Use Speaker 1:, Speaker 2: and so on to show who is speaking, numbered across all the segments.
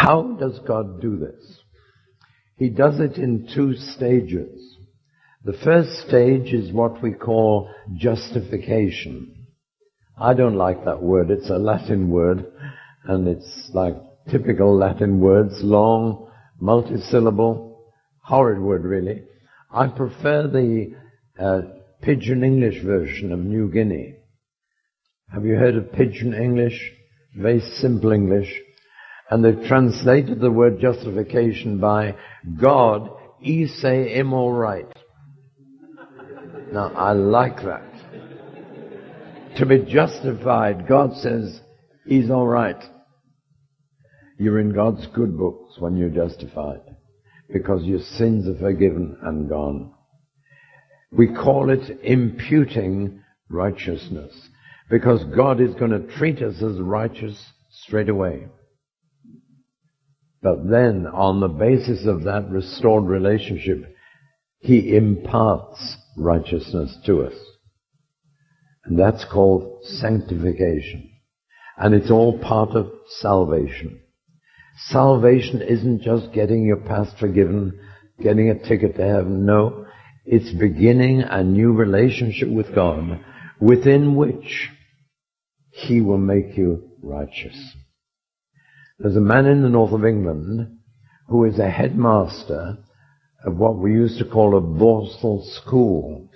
Speaker 1: How does God do this? He does it in 2 stages. The first stage is what we call justification. I don't like that word. It's a Latin word, and it's like typical Latin words, long, multisyllable, horrid word really. I prefer the Pidgin English version of New Guinea. Have you heard of Pidgin English? Very simple English. And they've translated the word justification by God, he say him all right. Now, I like that. To be justified, God says he's all right. You're in God's good books when you're justified, because your sins are forgiven and gone. We call it imputing righteousness, because God is going to treat us as righteous straight away. But then, on the basis of that restored relationship, he imparts righteousness to us. And that's called sanctification. And it's all part of salvation. Salvation isn't just getting your past forgiven, getting a ticket to heaven. No, it's beginning a new relationship with God, within which he will make you righteous. There's a man in the north of England who is a headmaster of what we used to call a Borstal school,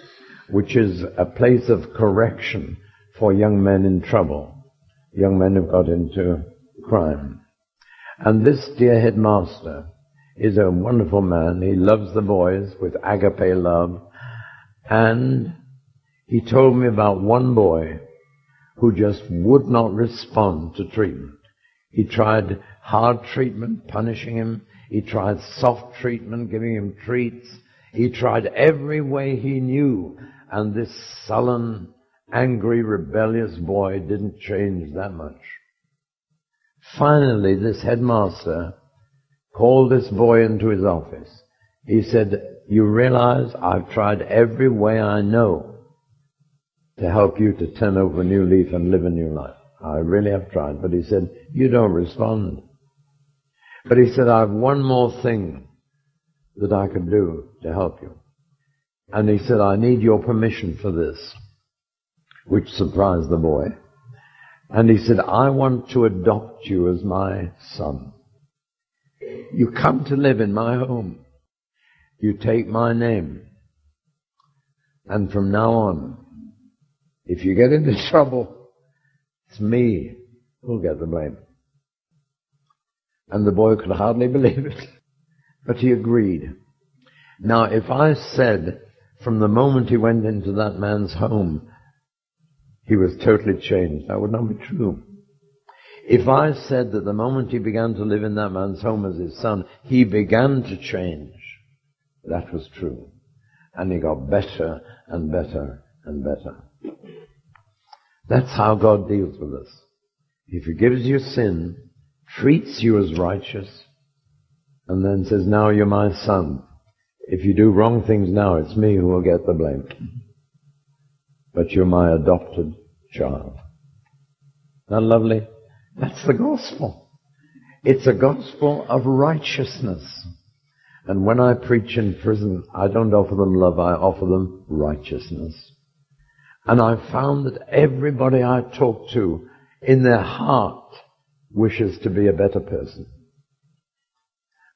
Speaker 1: which is a place of correction for young men in trouble, young men who've got into crime. And this dear headmaster is a wonderful man. He loves the boys with agape love. And he told me about one boy who just would not respond to treatment. He tried hard treatment, punishing him. He tried soft treatment, giving him treats. He tried every way he knew. And this sullen, angry, rebellious boy didn't change that much. Finally, this headmaster called this boy into his office. He said, you realize I've tried every way I know to help you to turn over a new leaf and live a new life. I really have tried. But he said, you don't respond. But he said, I have one more thing that I could do to help you. And he said, I need your permission for this, which surprised the boy. And he said, I want to adopt you as my son. You come to live in my home. You take my name. And from now on, if you get into trouble, it's me who'll get the blame. And the boy could hardly believe it. But he agreed. Now, if I said from the moment he went into that man's home, he was totally changed, that would not be true. If I said that the moment he began to live in that man's home as his son, he began to change, that was true. And he got better and better and better. That's how God deals with us. He forgives your sin, treats you as righteous, and then says, now you're my son. If you do wrong things now, it's me who will get the blame. But you're my adopted child. Isn't that lovely? That's the gospel. It's a gospel of righteousness. And when I preach in prison, I don't offer them love, I offer them righteousness. And I found that everybody I talk to, in their heart, wishes to be a better person.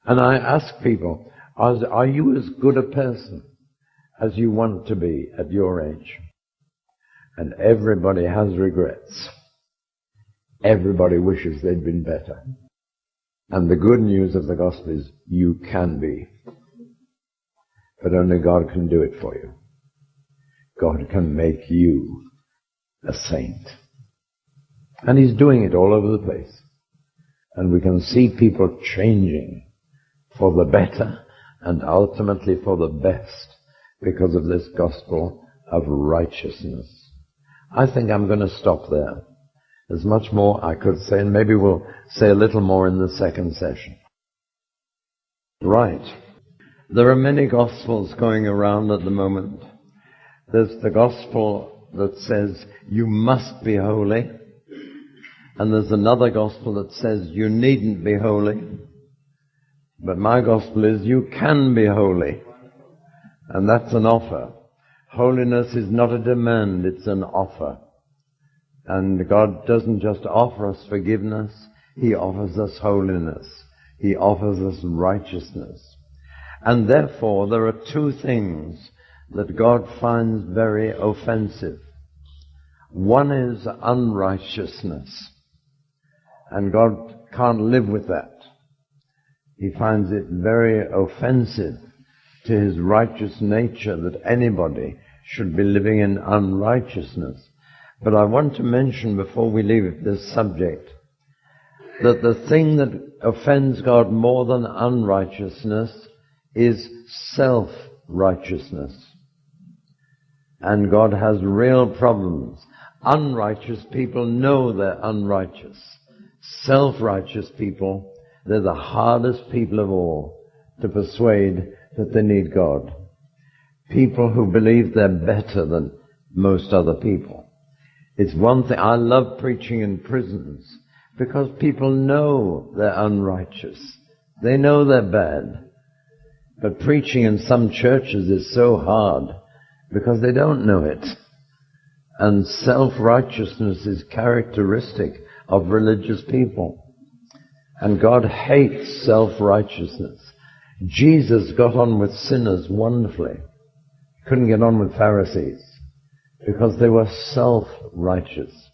Speaker 1: And I ask people, are you as good a person as you want to be at your age? And everybody has regrets. Everybody wishes they'd been better. And the good news of the gospel is you can be. But only God can do it for you. God can make you a saint. And he's doing it all over the place. And we can see people changing for the better and ultimately for the best because of this gospel of righteousness. I think I'm going to stop there. There's much more I could say, and maybe we'll say a little more in the second session. Right. There are many gospels going around at the moment. There's the gospel that says you must be holy. And there's another gospel that says you needn't be holy. But my gospel is you can be holy. And that's an offer. Holiness is not a demand, it's an offer. And God doesn't just offer us forgiveness, He offers us holiness. He offers us righteousness. And therefore, there are two things that God finds very offensive. One is unrighteousness. And God can't live with that. He finds it very offensive to His righteous nature that anybody should be living in unrighteousness. But I want to mention before we leave this subject that the thing that offends God more than unrighteousness is self-righteousness. And God has real problems. Unrighteous people know they're unrighteous. Self-righteous people, they're the hardest people of all to persuade that they need God. People who believe they're better than most other people. It's one thing, I love preaching in prisons because people know they're unrighteous. They know they're bad. But preaching in some churches is so hard because they don't know it. And self-righteousness is characteristic of religious people. And God hates self-righteousness. Jesus got on with sinners wonderfully. Couldn't get on with Pharisees because they were self-righteous.